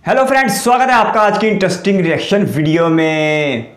Hello friends, स्वागत है आपका आज की इंटरेस्टिंग रिएक्शन वीडियो में।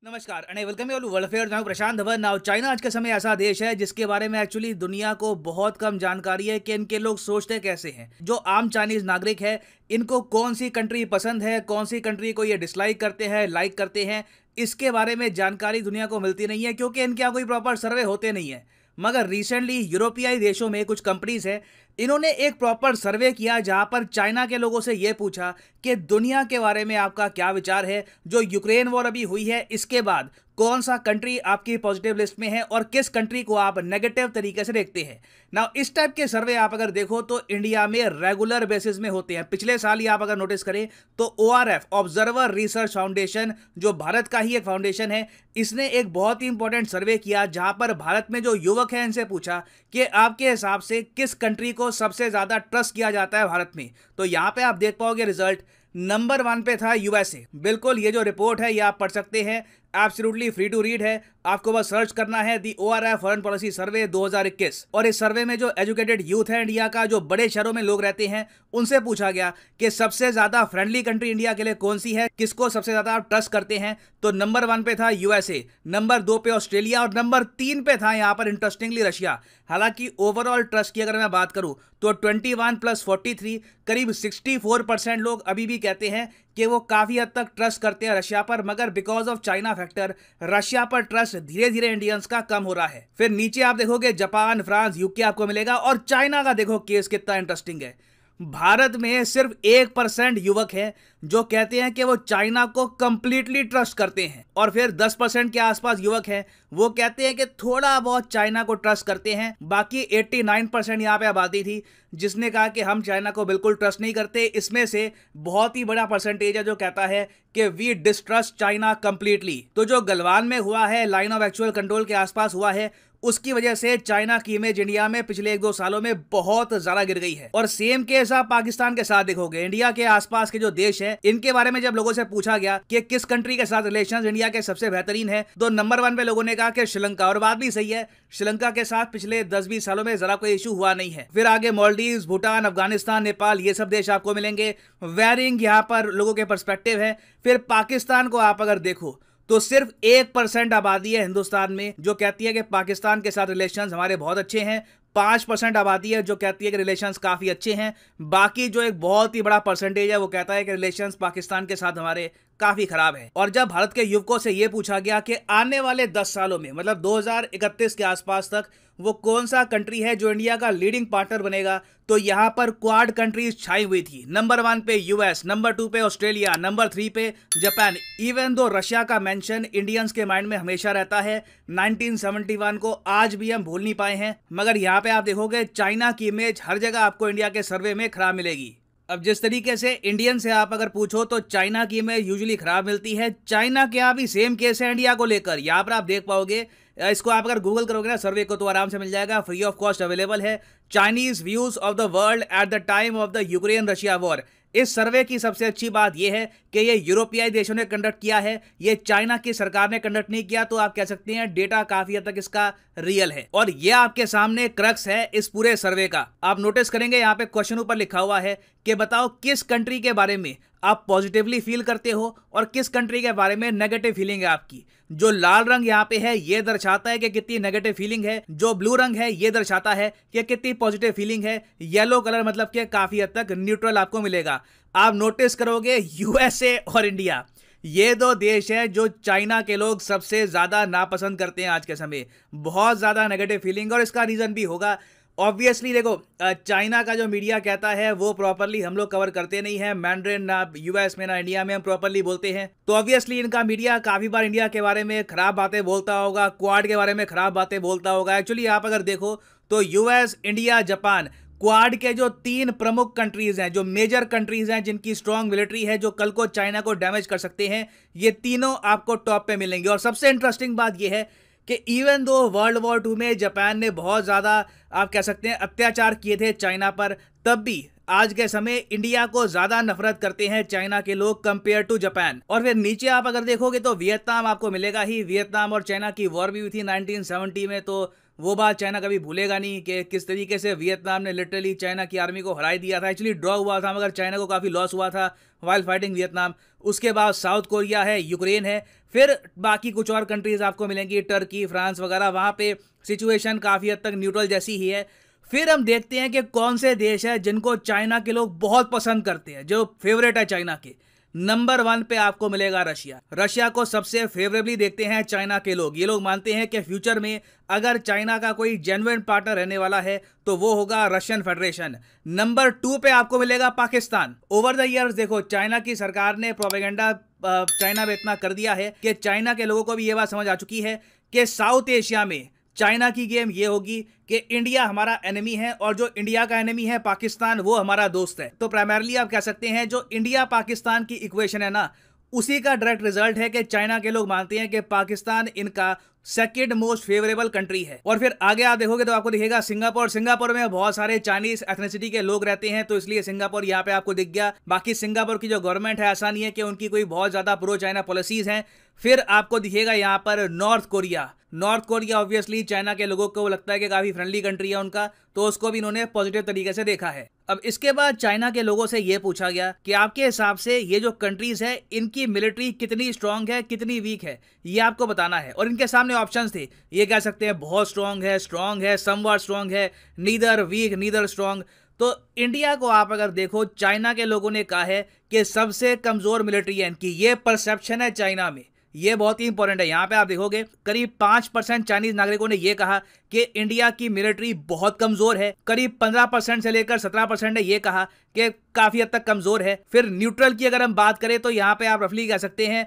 नमस्कार and welcome you world affairs. मैं प्रशांत धवन। नाउ चाइना आज के समय ऐसा देश है जिसके बारे में एक्चुअली दुनिया को बहुत कम जानकारी है कि इनके लोग सोचते कैसे हैं। जो आम चाइनीज नागरिक है, इनको कौन सी कंट्री पसंद है, कौन सी कंट्री को ये डिसलाइक करते हैं, लाइक करते हैं, इसके बारे में जानकारी दुनिया को मिलती नहीं है क्योंकि इनके यहाँ कोई प्रॉपर सर्वे होते नहीं है। मगर रिसेंटली यूरोपीय देशों में कुछ कंपनीज है, इन्होंने एक प्रॉपर सर्वे किया जहां पर चाइना के लोगों से यह पूछा कि दुनिया के बारे में आपका क्या विचार है। जो यूक्रेन वॉर अभी हुई है, इसके बाद कौन सा कंट्री आपकी पॉजिटिव लिस्ट में है और किस कंट्री को आप नेगेटिव तरीके से देखते हैं। नाउ इस टाइप के सर्वे आप अगर देखो तो इंडिया में रेगुलर बेसिस में होते हैं। पिछले साल ही आप अगर नोटिस करें तो ORF ऑब्जर्वर रिसर्च फाउंडेशन, जो भारत का ही एक फाउंडेशन है, इसने एक बहुत ही इंपॉर्टेंट सर्वे किया जहां पर भारत में जो युवक हैं इनसे पूछा कि आपके हिसाब से किस कंट्री को सबसे ज्यादा ट्रस्ट किया जाता है भारत में। तो यहां पे आप देख पाओगे रिजल्ट नंबर 1 पे था USA। बिल्कुल, ये जो रिपोर्ट है ये आप पढ़ सकते हैं, एब्सोल्युटली फ्री टू रीड है। आपको बस सर्च करना है दी ORF फॉरेन पॉलिसी सर्वे 2021। और इस सर्वे में जो एजुकेटेड यूथ है इंडिया का, जो बड़े शहरों में लोग रहते हैं, उनसे पूछा गया कि सबसे ज्यादा फ्रेंडली कंट्री इंडिया के लिए कौन सी है, किसको सबसे ज्यादा आप ट्रस्ट करते हैं। तो नंबर 1 पे था USA, नंबर 2 पे ऑस्ट्रेलिया और नंबर 3 पे था यहाँ पर इंटरेस्टिंगली रशिया। हालांकि ओवरऑल ट्रस्ट की अगर मैं बात करूं तो 21 + 43 करीब 64% लोग अभी भी कहते हैं कि वो काफी हद तक ट्रस्ट करते हैं रशिया पर। मगर because of China factor Russia पर ट्रस्ट धीरे धीरे इंडियंस का कम हो रहा है। फिर नीचे आप देखोगे जापान, फ्रांस, UK आपको मिलेगा। और चाइना का देखो केस कितना इंटरेस्टिंग है। भारत में सिर्फ 1% युवक है जो कहते हैं कि वो चाइना को कंप्लीटली ट्रस्ट करते हैं, और फिर 10% के आसपास युवक हैं वो कहते हैं कि थोड़ा बहुत चाइना को ट्रस्ट करते हैं। बाकी 89% यहाँ पे आबादी थी जिसने कहा कि हम चाइना को बिल्कुल ट्रस्ट नहीं करते। इसमें से बहुत ही बड़ा परसेंटेज है जो कहता है कि वी डिस्ट्रस्ट चाइना कंप्लीटली। तो जो गलवान में हुआ है, लाइन ऑफ एक्चुअल कंट्रोल के आसपास हुआ है, उसकी वजह से चाइना की इमेज इंडिया में पिछले 1-2 सालों में बहुत ज्यादा गिर गई है। और सेम केस आप पाकिस्तान के साथ देखोगे। इंडिया के आसपास के जो देश हैं, इनके बारे में जब लोगों से पूछा गया कि किस कंट्री के साथ रिलेशंस इंडिया के सबसे बेहतरीन है, तो नंबर 1 पे लोगों ने कहा कि श्रीलंका। और बात भी सही है, श्रीलंका के साथ पिछले 10-20 सालों में जरा कोई इशू हुआ नहीं है। फिर आगे मालदीव्स, भूटान, अफगानिस्तान, नेपाल, ये सब देश आपको मिलेंगे। वेरिंग यहाँ पर लोगों के पर्सपेक्टिव है। फिर पाकिस्तान को आप अगर देखो तो सिर्फ 1% आबादी है हिंदुस्तान में जो कहती है कि पाकिस्तान के साथ रिलेशंस हमारे बहुत अच्छे हैं। 5% आबादी है जो कहती है कि रिलेशंस काफी अच्छे हैं। बाकी जो एक बहुत ही बड़ा परसेंटेज है वो कहता है कि रिलेशंस पाकिस्तान के साथ हमारे काफी खराब है। और जब भारत के युवकों से यह पूछा गया कि आने वाले 10 सालों में, मतलब 2031 के आसपास तक, वो कौन सा कंट्री है जो इंडिया का लीडिंग पार्टनर बनेगा, तो यहां पर क्वाड कंट्रीज छाई हुई थी। नंबर 1 पे US, नंबर 2 पे ऑस्ट्रेलिया, नंबर 3 पे जापान। इवन दो रशिया का मेंशन इंडियंस के माइंड में हमेशा रहता है, 1971 को आज भी हम भूल नहीं पाए हैं। मगर यहाँ पे आप देखोगे चाइना की इमेज हर जगह आपको इंडिया के सर्वे में खराब मिलेगी। अब जिस तरीके से इंडियन से आप अगर पूछो तो चाइना की इमेज यूजुअली खराब मिलती है। चाइना के यहाँ भी सेम केस है इंडिया को लेकर। यहाँ पर आप देख पाओगे, इसको आप अगर गूगल करोगे ना सर्वे को तो आराम से मिल जाएगा, फ्री ऑफ कॉस्ट अवेलेबल है। Chinese views of the world at the time of the Ukraine Russia war. इस सर्वे की सबसे अच्छी बात यह है कि ये यूरोपीय देशों ने कंडक्ट किया है, ये चाइना की सरकार ने कंडक्ट नहीं किया। तो आप कह सकते हैं डेटा काफी हद तक इसका रियल है। और ये आपके सामने क्रक्स है इस पूरे सर्वे का। आप नोटिस करेंगे यहाँ पे क्वेश्चन ऊपर लिखा हुआ है कि बताओ किस कंट्री के बारे में आप पॉजिटिवली फील करते हो और किस कंट्री के बारे में नेगेटिव फीलिंग है आपकी। जो लाल रंग यहाँ पे है ये दर्शाता है कि कितनी नेगेटिव फीलिंग है, जो ब्लू रंग है ये दर्शाता है कि कितनी पॉजिटिव फीलिंग है, येलो कलर मतलब कि काफी हद तक न्यूट्रल आपको मिलेगा। आप नोटिस करोगे USA और इंडिया, ये 2 देश हैं जो चाइना के लोग सबसे ज्यादा नापसंद करते हैं आज के समय। बहुत ज्यादा नेगेटिव फीलिंग, और इसका रीजन भी होगा ऑब्वियसली। देखो, चाइना का जो मीडिया कहता है वो प्रॉपरली हम लोग कवर करते नहीं है। मैंड्रिन ना US में ना इंडिया में हम प्रॉपरली बोलते हैं। तो ऑब्वियसली इनका मीडिया काफी बार इंडिया के बारे में खराब बातें बोलता होगा, क्वाड के बारे में खराब बातें बोलता होगा। एक्चुअली आप अगर देखो तो US, इंडिया, जापान, क्वाड के जो 3 प्रमुख कंट्रीज हैं, जो मेजर कंट्रीज हैं, जिनकी स्ट्रॉन्ग मिलिट्री है, जो कल को चाइना को डैमेज कर सकते हैं, ये तीनों आपको टॉप पे मिलेंगे। और सबसे इंटरेस्टिंग बात यह है कि इवन दो वर्ल्ड वॉर 2 में जापान ने बहुत ज़्यादा आप कह सकते हैं अत्याचार किए थे चाइना पर, तब भी आज के समय इंडिया को ज़्यादा नफरत करते हैं चाइना के लोग कंपेयर टू जापान। और फिर नीचे आप अगर देखोगे तो वियतनाम आपको मिलेगा ही। वियतनाम और चाइना की वॉर भी हुई थी 1970 में, तो वो बात चाइना कभी भूलेगा नहीं कि किस तरीके से वियतनाम ने लिटरली चाइना की आर्मी को हरा दिया था। एक्चुअली ड्रॉ हुआ था मगर चाइना को काफ़ी लॉस हुआ था वाइल फाइटिंग वियतनाम। उसके बाद साउथ कोरिया है, यूक्रेन है, फिर बाकी कुछ और कंट्रीज आपको मिलेंगी, टर्की, फ्रांस वगैरह। वहाँ पे सिचुएशन काफ़ी हद तक न्यूट्रल जैसी ही है। फिर हम देखते हैं कि कौन से देश है जिनको चाइना के लोग बहुत पसंद करते हैं, जो फेवरेट है चाइना के। नंबर 1 पे आपको मिलेगा रशिया। रशिया को सबसे फेवरेबली देखते हैं चाइना के लोग। ये लोग मानते हैं कि फ्यूचर में अगर चाइना का कोई जेन्युइन पार्टनर रहने वाला है तो वो होगा रशियन फेडरेशन। नंबर 2 पे आपको मिलेगा पाकिस्तान। ओवर द ईयर्स देखो चाइना की सरकार ने प्रोपेगेंडा चाइना में इतना कर दिया है कि चाइना के लोगों को भी ये बात समझ आ चुकी है कि साउथ एशिया में चाइना की गेम ये होगी कि इंडिया हमारा एनिमी है और जो इंडिया का एनिमी है पाकिस्तान, वो हमारा दोस्त है। तो प्राइमरली आप कह सकते हैं जो इंडिया पाकिस्तान की इक्वेशन है ना, उसी का डायरेक्ट रिजल्ट है कि चाइना के लोग मानते हैं कि पाकिस्तान इनका सेकंड मोस्ट फेवरेबल कंट्री है। और फिर आगे आप देखोगे तो आपको दिखेगा सिंगापुर। सिंगापुर में बहुत सारे चाइनीज एथनिसिटी के लोग रहते हैं, तो इसलिए सिंगापुर यहाँ पे आपको दिख गया। बाकी सिंगापुर की जो गवर्नमेंट है, ऐसा नहीं है कि उनकी कोई बहुत ज्यादा प्रो चाइना पॉलिसीज हैं। फिर आपको दिखेगा यहाँ पर north Korea. North Korea obviously China के लोगों को लगता है कि काफी फ्रेंडली कंट्री है उनका, तो उसको भी इन्होंने पॉजिटिव तरीके से देखा है। अब इसके बाद चाइना के लोगों से यह पूछा गया कि आपके हिसाब से ये जो कंट्रीज है इनकी मिलिट्री कितनी स्ट्रांग है, कितनी वीक है, ये आपको बताना है। और इनके सामने ऑप्शंस थे, ये कह सकते हैं बहुत स्ट्रांग है, समवॉट स्ट्रांग है, नीदर वीक नीदर स्ट्रांग। तो इंडिया को आप अगर देखो, चाइना के लोगों ने कहा है कि सबसे कमजोर मिलिट्री है इनकी, ये परसेप्शन है चाइना में। ये बहुत ही इंपॉर्टेंट है। यहाँ पे आप देखोगे करीब 5% चाइनीज नागरिकों ने यह कहा कि इंडिया की मिलिट्री बहुत कमजोर है। करीब 15% से लेकर 17% ने यह कहा कि काफी हद तक कमजोर है। फिर न्यूट्रल की अगर हम बात करें तो यहाँ पे आप रफली कह सकते हैं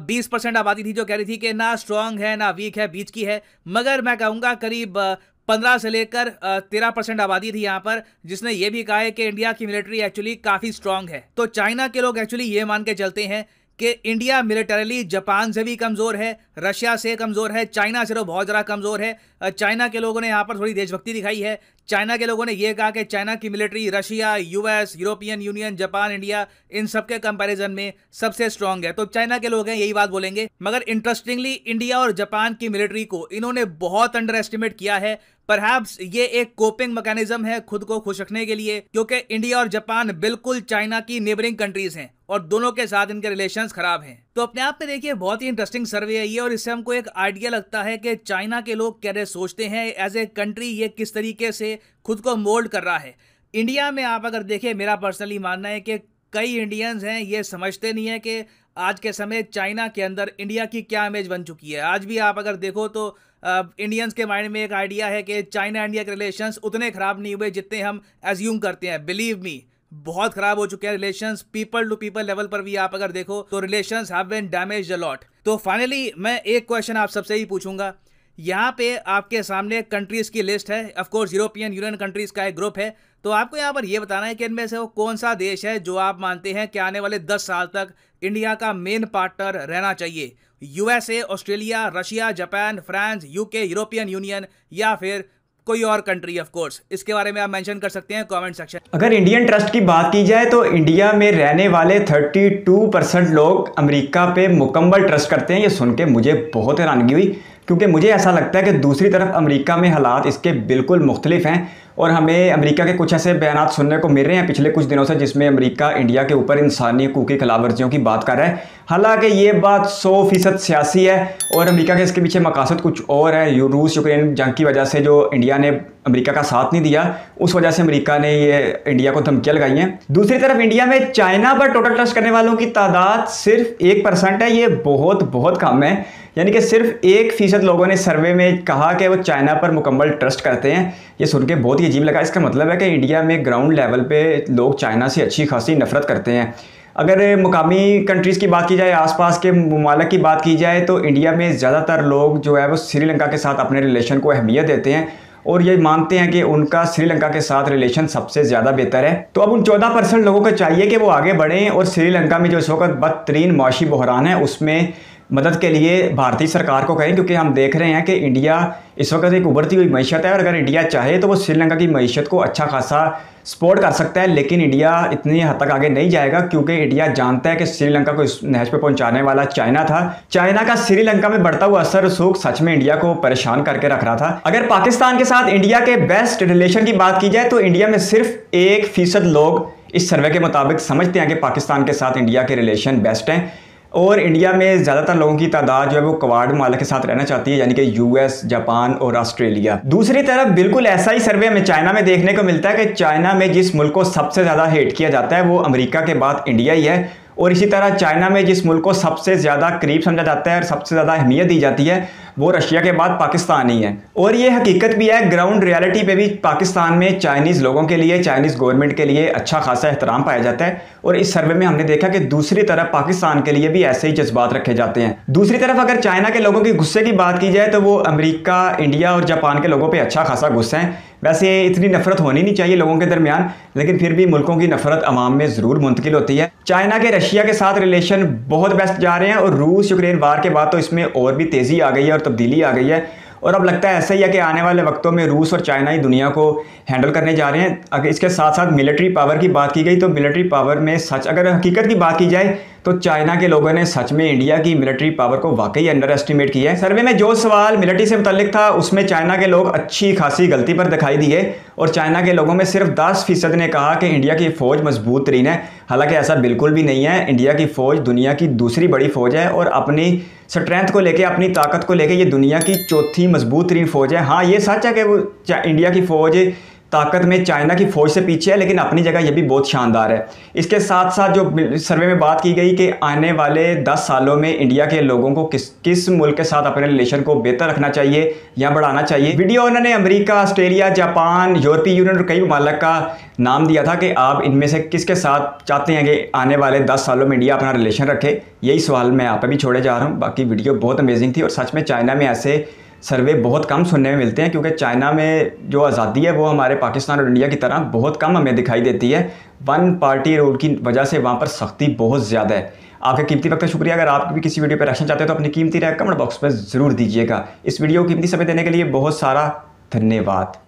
20% आबादी थी जो कह रही थी कि ना स्ट्रांग है ना वीक है, बीच की है। मगर मैं कहूंगा करीब 15 से लेकर 13% आबादी थी यहाँ पर जिसने ये भी कहा है कि इंडिया की मिलिट्री एक्चुअली काफी स्ट्रांग है। तो चाइना के लोग एक्चुअली ये मान के चलते हैं कि इंडिया मिलिटरली जापान से भी कमजोर है, रशिया से कमजोर है, चाइना से तो बहुत ज़्यादा कमजोर है। चाइना के लोगों ने यहाँ पर थोड़ी देशभक्ति दिखाई है। चाइना के लोगों ने यह कहा कि चाइना की military Russia, US, European union, Japan, India in सब के कंपैरिजन में सबसे स्ट्रांग है। तो चाइना के लोग हैं यही बात बोलेंगे। मगर इंटरेस्टिंगली इंडिया और जापान की मिलिट्री को इन्होंने बहुत अंडर एस्टिमेट किया है। परहैप्स ये एक कोपिंग मैकेनिज्म है खुद को खुश रखने के लिए, क्योंकि इंडिया और जापान बिल्कुल चाइना की नेबरिंग कंट्रीज हैं और दोनों के साथ इनके रिलेशंस खराब हैं। तो अपने आप में देखिए बहुत ही इंटरेस्टिंग सर्वे है ये, और इससे हमको एक आइडिया लगता है कि चाइना के लोग कैसे सोचते हैं एज ए कंट्री, ये किस तरीके से खुद को मोल्ड कर रहा है। इंडिया में आप अगर देखें, मेरा पर्सनली मानना है कि कई इंडियंस हैं ये समझते नहीं है कि आज के समय चाइना के अंदर इंडिया की क्या इमेज बन चुकी है। आज भी आप अगर देखो तो इंडियंस के माइंड में एक आइडिया है कि चाइना इंडिया के रिलेशंस उतने खराब नहीं हुए जितने हम एज्यूम करते हैं। बिलीव मी, बहुत खराब हो चुके हैं relations. People to people level पर भी आप अगर देखो तो relations have been damaged a lot. तो फाइनली मैं एक क्वेश्चन आप सबसे ही पूछूंगा। यहाँ पे आपके सामने कंट्रीज की लिस्ट है, of course European union countries का एक ग्रुप है। तो आपको यहाँ पर यह बताना है कि इनमें से वो कौन सा देश है जो आप मानते हैं कि आने वाले 10 साल तक इंडिया का मेन पार्टनर रहना चाहिए। USA, Australia, Russia, Japan, France, UK, European union या फिर कोई और कंट्री। ऑफ कोर्स इसके बारे में आप मेंशन कर सकते हैं कमेंट सेक्शन। अगर इंडियन ट्रस्ट की बात की जाए तो इंडिया में रहने वाले 32% लोग अमेरिका पे मुकम्मल ट्रस्ट करते हैं। ये सुन के मुझे बहुत हैरानगी हुई, क्योंकि मुझे ऐसा लगता है कि दूसरी तरफ अमेरिका में हालात इसके बिल्कुल मुख्तलिफ हैं। और हमें अमेरिका के कुछ ऐसे बयान सुनने को मिल रहे हैं पिछले कुछ दिनों से जिसमें अमेरिका इंडिया के ऊपर इंसानी हकूक़ की खिलाफवर्जियों की बात कर रहा है। हालांकि ये बात 100% सियासी है और अमेरिका के इसके पीछे मकासद कुछ और है। रूस यूक्रेन जंग की वजह से जो इंडिया ने अमेरिका का साथ नहीं दिया, उस वजह से अमेरिका ने ये इंडिया को धमकियाँ लगाई हैं। दूसरी तरफ इंडिया में चाइना पर टोटल ट्रस्ट करने वालों की तादाद सिर्फ 1% है। ये बहुत कम है, यानी कि सिर्फ 1% लोगों ने सर्वे में कहा कि वो चाइना पर मुकम्मल ट्रस्ट करते हैं। ये सुन के बहुत ही अजीब लगा। इसका मतलब है कि इंडिया में ग्राउंड लेवल पे लोग चाइना से अच्छी खासी नफरत करते हैं। अगर मुकामी कंट्रीज़ की बात की जाए, आसपास के ममालिक की बात की जाए, तो इंडिया में ज़्यादातर लोग जो है वो श्रीलंका के साथ अपने रिलेशन को अहमियत देते हैं और ये मानते हैं कि उनका श्रीलंका के साथ रिलेशन सबसे ज़्यादा बेहतर है। तो अब उन 14% लोगों को चाहिए कि वो आगे बढ़ें और श्रीलंका में जो इस वक्त बदतरीन मुआशी बहरान है उसमें मदद के लिए भारतीय सरकार को कहें, क्योंकि हम देख रहे हैं कि इंडिया इस वक्त एक उभरती हुई मईशत है और अगर इंडिया चाहे तो वो श्रीलंका की मईशत को अच्छा खासा सपोर्ट कर सकता है, लेकिन इंडिया इतनी हद तक आगे नहीं जाएगा क्योंकि इंडिया जानता है कि श्रीलंका को इस नहज पे पहुंचाने वाला चाइना था। चाइना का श्रीलंका में बढ़ता हुआ असर रसूख सच में इंडिया को परेशान करके रख रहा था। अगर पाकिस्तान के साथ इंडिया के बेस्ट रिलेशन की बात की जाए तो इंडिया में सिर्फ 1% लोग इस सर्वे के मुताबिक समझते हैं कि पाकिस्तान के साथ इंडिया के रिलेशन बेस्ट हैं, और इंडिया में ज़्यादातर लोगों की तादाद जो है वो क्वाड ममालिक के साथ रहना चाहती है, यानी कि यूएस, जापान और ऑस्ट्रेलिया। दूसरी तरफ बिल्कुल ऐसा ही सर्वे हमें चाइना में देखने को मिलता है कि चाइना में जिस मुल्क को सबसे ज़्यादा हेट किया जाता है वो अमेरिका के बाद इंडिया ही है, और इसी तरह चाइना में जिस मुल्क को सबसे ज़्यादा करीब समझा जाता है और सबसे ज़्यादा अहमियत दी जाती है वो रशिया के बाद पाकिस्तान ही है। और ये हकीकत भी है, ग्राउंड रियलिटी पे भी पाकिस्तान में चाइनीज़ लोगों के लिए, चाइनीज़ गवर्नमेंट के लिए अच्छा खासा एहतराम पाया जाता है, और इस सर्वे में हमने देखा कि दूसरी तरफ पाकिस्तान के लिए भी ऐसे ही जज्बात रखे जाते हैं। दूसरी तरफ अगर चाइना के लोगों की गुस्से की बात की जाए तो वो अमेरिका, इंडिया और जापान के लोगों पर अच्छा खासा गुस्सा है। वैसे इतनी नफरत होनी नहीं चाहिए लोगों के दरमियान, लेकिन फिर भी मुल्कों की नफरत अवाम में ज़रूर मुंतकिल होती है। चाइना के रशिया के साथ रिलेशन बहुत बेस्ट जा रहे हैं, और रूस यूक्रेन वार के बाद तो इसमें और भी तेज़ी आ गई है और तब्दीली आ गई है, और अब लगता है ऐसा ही है कि आने वाले वक्तों में रूस और चाइना ही दुनिया को हैंडल करने जा रहे हैं। अगर इसके साथ साथ मिलिट्री पावर की बात की गई तो मिलिट्री पावर में सच अगर हकीकत की बात की जाए तो चाइना के लोगों ने सच में इंडिया की मिलिट्री पावर को वाकई अंडर एस्टिमेट किया है। सर्वे में जो सवाल मिलिट्री से मुतल्लिक था उसमें चाइना के लोग अच्छी खासी गलती पर दिखाई दिए, और चाइना के लोगों में सिर्फ 10% ने कहा कि इंडिया की फ़ौज मजबूत तरीन है। हालांकि ऐसा बिल्कुल भी नहीं है। इंडिया की फ़ौज दुनिया की दूसरी बड़ी फ़ौज है, और अपनी स्ट्रेंथ को लेके, अपनी ताकत को लेके ये दुनिया की चौथी मजबूत तरीन फ़ौज है। हाँ, ये सच है कि वो इंडिया की फ़ौज ताकत में चाइना की फ़ौज से पीछे है, लेकिन अपनी जगह ये भी बहुत शानदार है। इसके साथ साथ जो सर्वे में बात की गई कि आने वाले 10 सालों में इंडिया के लोगों को किस मुल्क के साथ अपने रिलेशन को बेहतर रखना चाहिए या बढ़ाना चाहिए। वीडियो उन्होंने अमेरिका, ऑस्ट्रेलिया, जापान, यूरोपीय यूनियन और कई ममालिक का नाम दिया था कि आप इनमें से किसके साथ चाहते हैं कि आने वाले 10 सालों में इंडिया अपना रिलेशन रखे। यही सवाल मैं आप पे भी छोड़े जा रहा हूँ। बाकी वीडियो बहुत अमेजिंग थी, और सच में चाइना में ऐसे सर्वे बहुत कम सुनने में मिलते हैं, क्योंकि चाइना में जो आज़ादी है वो हमारे पाकिस्तान और इंडिया की तरह बहुत कम हमें दिखाई देती है। वन पार्टी रूल की वजह से वहाँ पर सख्ती बहुत ज़्यादा है। आपके कीमती वक्त का शुक्रिया। अगर आप भी किसी वीडियो पर रिएक्शन चाहते हो तो अपनी कीमती राय कमेंट बॉक्स में ज़रूर दीजिएगा। इस वीडियो को कीमती समय देने के लिए बहुत सारा धन्यवाद।